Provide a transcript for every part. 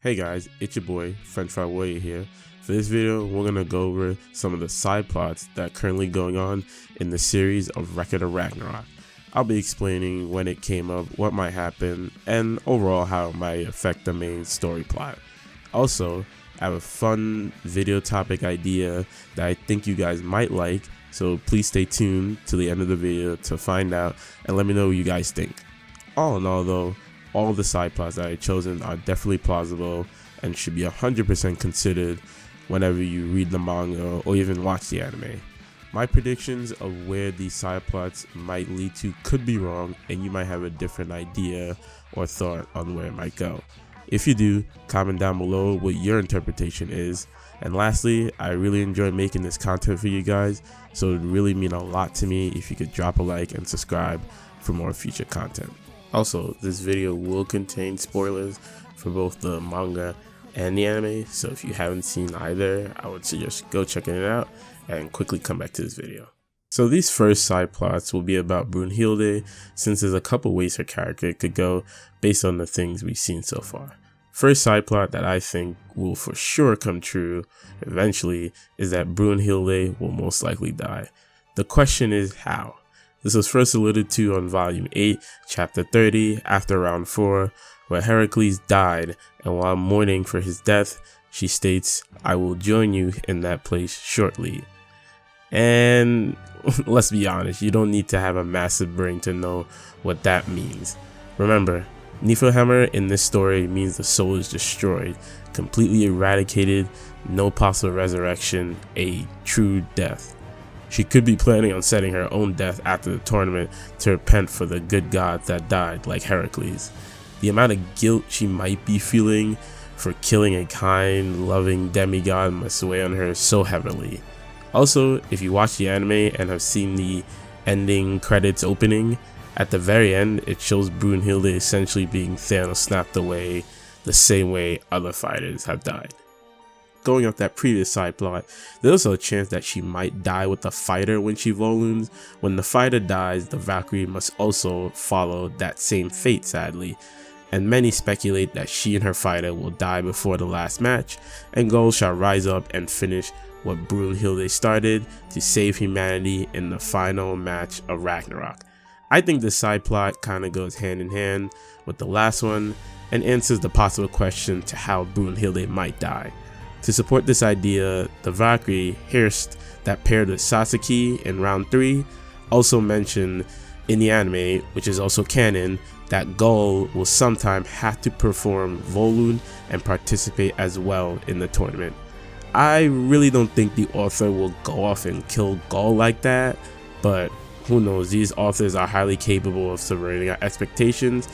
Hey guys, it's your boy, French Fry Warrior here. For this video, we're going to go over some of the side plots that are currently going on in the series of Record of Ragnarok. I'll be explaining when it came up, what might happen, and overall how it might affect the main story plot. Also, I have a fun video topic idea that I think you guys might like, so please stay tuned to the end of the video to find out and let me know what you guys think. All in all though, all of the side plots that I've chosen are definitely plausible and should be 100% considered whenever you read the manga or even watch the anime. My predictions of where these side plots might lead to could be wrong, and you might have a different idea or thought on where it might go. If you do, comment down below what your interpretation is. And lastly, I really enjoy making this content for you guys, so it would really mean a lot to me if you could drop a like and subscribe for more future content. Also, this video will contain spoilers for both the manga and the anime, so if you haven't seen either, I would suggest go checking it out and quickly come back to this video. So these first side plots will be about Brunhilde, since there's a couple ways her character could go based on the things we've seen so far. First side plot that I think will for sure come true eventually is that Brunhilde will most likely die. The question is how? This was first alluded to on volume 8, chapter 30, after round 4, where Heracles died, and while mourning for his death, she states, "I will join you in that place shortly." And let's be honest, you don't need to have a massive brain to know what that means. Remember, Niflheimr in this story means the soul is destroyed, completely eradicated, no possible resurrection, a true death. She could be planning on setting her own death after the tournament to repent for the good gods that died, like Heracles. The amount of guilt she might be feeling for killing a kind, loving demigod must weigh on her so heavily. Also, if you watch the anime and have seen the ending credits opening, at the very end it shows Brunhilde essentially being Thanos snapped away the same way other fighters have died. Going off that previous side plot, there's also a chance that she might die with the fighter when she volumes. When the fighter dies, the Valkyrie must also follow that same fate, sadly, and many speculate that she and her fighter will die before the last match, and Gull shall rise up and finish what Brunhilde started to save humanity in the final match of Ragnarok. I think this side plot kinda goes hand in hand with the last one and answers the possible question to how Brunhilde might die. To support this idea, the Valkyrie Hirst that paired with Sasuke in round 3 also mentioned in the anime, which is also canon, that Gull will sometime have to perform Volund and participate as well in the tournament. I really don't think the author will go off and kill Gull like that, but who knows, these authors are highly capable of subverting our expectations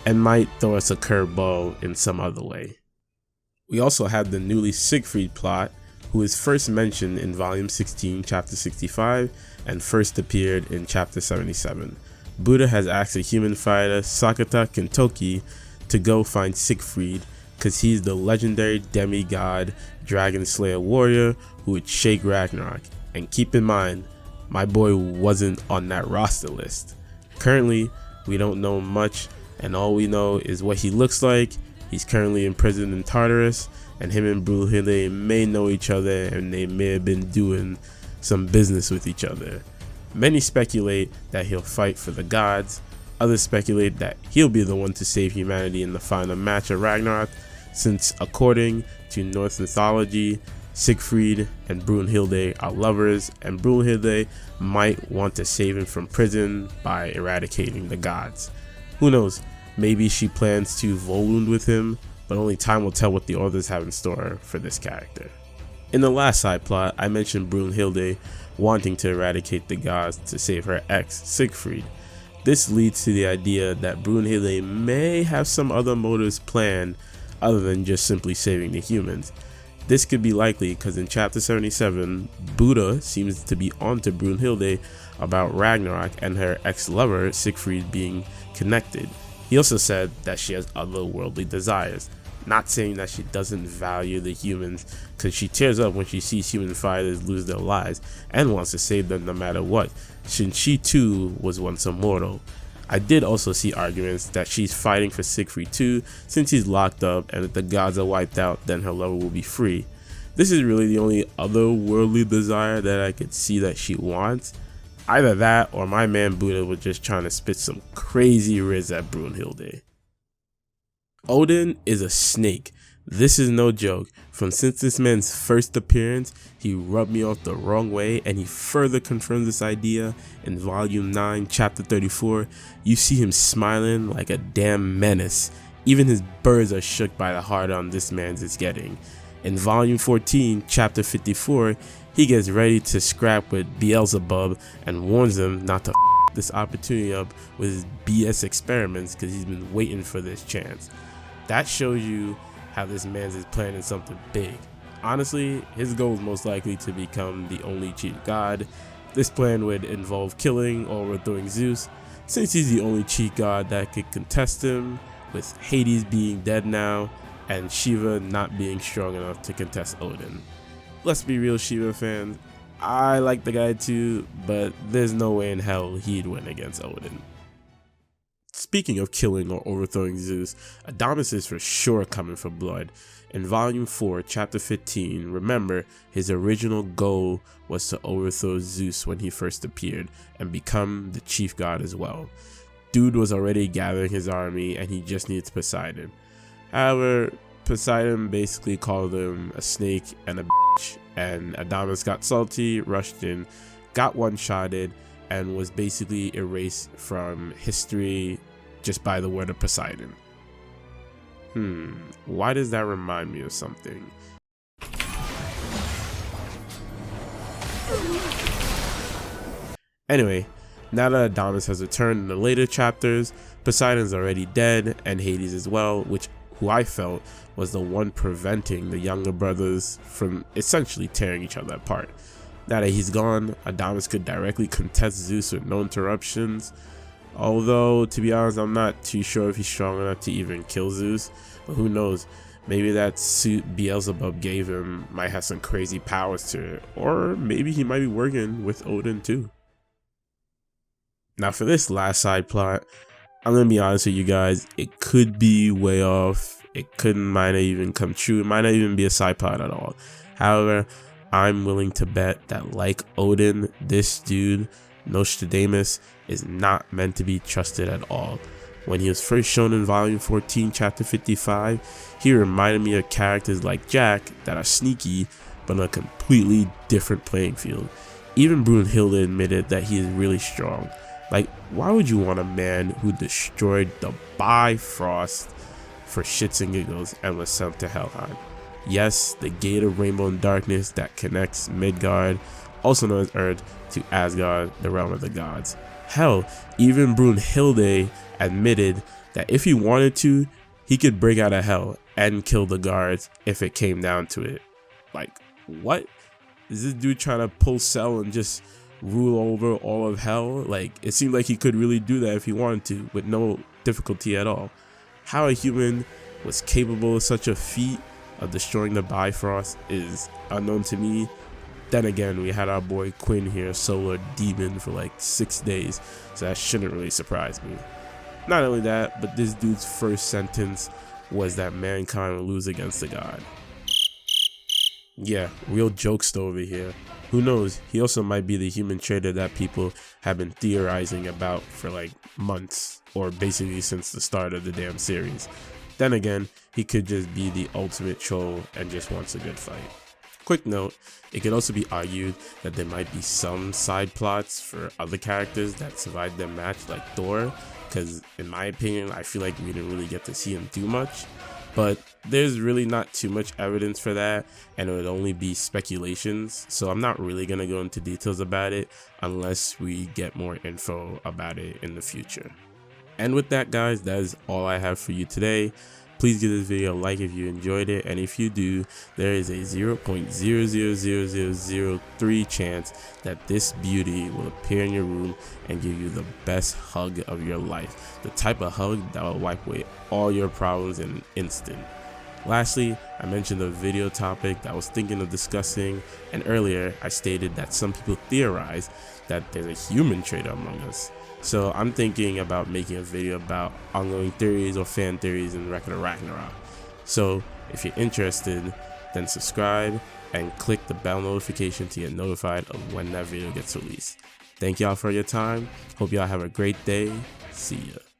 and might throw us a curveball in some other way. We also have the newly Siegfried plot, who is first mentioned in volume 16, chapter 65, and first appeared in chapter 77. Buddha has asked a human fighter, Sakata Kintoki, to go find Siegfried, cause he's the legendary demigod dragon slayer warrior who would shake Ragnarok. And keep in mind, my boy wasn't on that roster list. Currently, we don't know much, and all we know is what he looks like. He's currently imprisoned in Tartarus, and him and Brunhilde may know each other, and they may have been doing some business with each other. Many speculate that he'll fight for the gods. Others speculate that he'll be the one to save humanity in the final match of Ragnarok, since according to Norse mythology, Siegfried and Brunhilde are lovers, and Brunhilde might want to save him from prison by eradicating the gods. Who knows? Maybe she plans to Volund with him, but only time will tell what the authors have in store for this character. In the last side plot, I mentioned Brunhilde wanting to eradicate the gods to save her ex, Siegfried. This leads to the idea that Brunhilde may have some other motives planned other than just simply saving the humans. This could be likely because in chapter 77, Buddha seems to be onto Brunhilde about Ragnarok and her ex-lover Siegfried being connected. He also said that she has otherworldly desires, not saying that she doesn't value the humans, because she tears up when she sees human fighters lose their lives and wants to save them no matter what, since she too was once immortal. I did also see arguments that she's fighting for Siegfried too, since he's locked up, and if the gods are wiped out, then her lover will be free. This is really the only otherworldly desire that I could see that she wants. Either that, or my man Buddha was just trying to spit some crazy riz at Brunhilde. Odin is a snake. This is no joke. Since this man's first appearance, he rubbed me off the wrong way, and he further confirms this idea in volume 9 chapter 34. You see him smiling like a damn menace. Even his birds are shook by the hard on this man's is getting. In volume 14 chapter 54, he gets ready to scrap with Beelzebub and warns him not to f this opportunity up with his BS experiments because he's been waiting for this chance. That shows you how this man's is planning something big. Honestly, his goal is most likely to become the only chief god. This plan would involve killing or overthrowing Zeus, since he's the only chief god that could contest him, with Hades being dead now, and Shiva not being strong enough to contest Odin. Let's be real, Shiva fans, I like the guy too, but there's no way in hell he'd win against Odin. Speaking of killing or overthrowing Zeus, Adamus is for sure coming for blood. In volume 4 chapter 15, remember his original goal was to overthrow Zeus when he first appeared and become the chief god as well. Dude was already gathering his army and he just needs Poseidon. However, Poseidon basically called him a snake and a bitch, and Adamus got salty, rushed in, got one-shotted, and was basically erased from history just by the word of Poseidon. Why does that remind me of something? Anyway, now that Adamus has returned in the later chapters, Poseidon's already dead, and Hades as well, who I felt was the one preventing the younger brothers from essentially tearing each other apart. Now that he's gone, Adamus could directly contest Zeus with no interruptions. Although, to be honest, I'm not too sure if he's strong enough to even kill Zeus. But who knows, maybe that suit Beelzebub gave him might have some crazy powers to it. Or maybe he might be working with Odin too. Now for this last side plot, I'm going to be honest with you guys, it could be way off. It might not even come true. It might not even be a side plot at all. However, I'm willing to bet that, like Odin, this dude, Nostradamus, is not meant to be trusted at all. When he was first shown in volume 14 chapter 55, he reminded me of characters like Jack that are sneaky but on a completely different playing field. Even Brunhilde admitted that he is really strong. Like, why would you want a man who destroyed the Bifrost for shits and giggles and was sent to Helheim? Yes, the gate of rainbow and darkness that connects Midgard, also known as Earth, to Asgard, the realm of the gods. Hell, even Brunhilde admitted that if he wanted to, he could break out of hell and kill the guards if it came down to it. Like, what? Is this dude trying to pull Cell and just rule over all of hell? Like, it seemed like he could really do that if he wanted to, with no difficulty at all. How a human was capable of such a feat of destroying the Bifrost is unknown to me. Then again, we had our boy Quinn here solo demon for like 6 days, so that shouldn't really surprise me. Not only that, but this dude's first sentence was that mankind will lose against the god. Yeah, real jokester over here. Who knows, he also might be the human traitor that people have been theorizing about for like months, or basically since the start of the damn series. Then again, he could just be the ultimate troll and just wants a good fight. Quick note, it could also be argued that there might be some side plots for other characters that survived their match, like Thor, because in my opinion, I feel like we didn't really get to see him do much. But there's really not too much evidence for that, and it would only be speculations, so I'm not really going to go into details about it unless we get more info about it in the future. And with that, guys, that is all I have for you today. Please give this video a like if you enjoyed it, and if you do, there is a 0.000003 chance that this beauty will appear in your room and give you the best hug of your life. The type of hug that will wipe away all your problems in an instant. Lastly, I mentioned a video topic that I was thinking of discussing, and earlier I stated that some people theorize that there's a human traitor among us. So I'm thinking about making a video about ongoing theories or fan theories in Record of Ragnarok. So if you're interested, then subscribe and click the bell notification to get notified of when that video gets released. Thank y'all for your time. Hope y'all have a great day. See ya.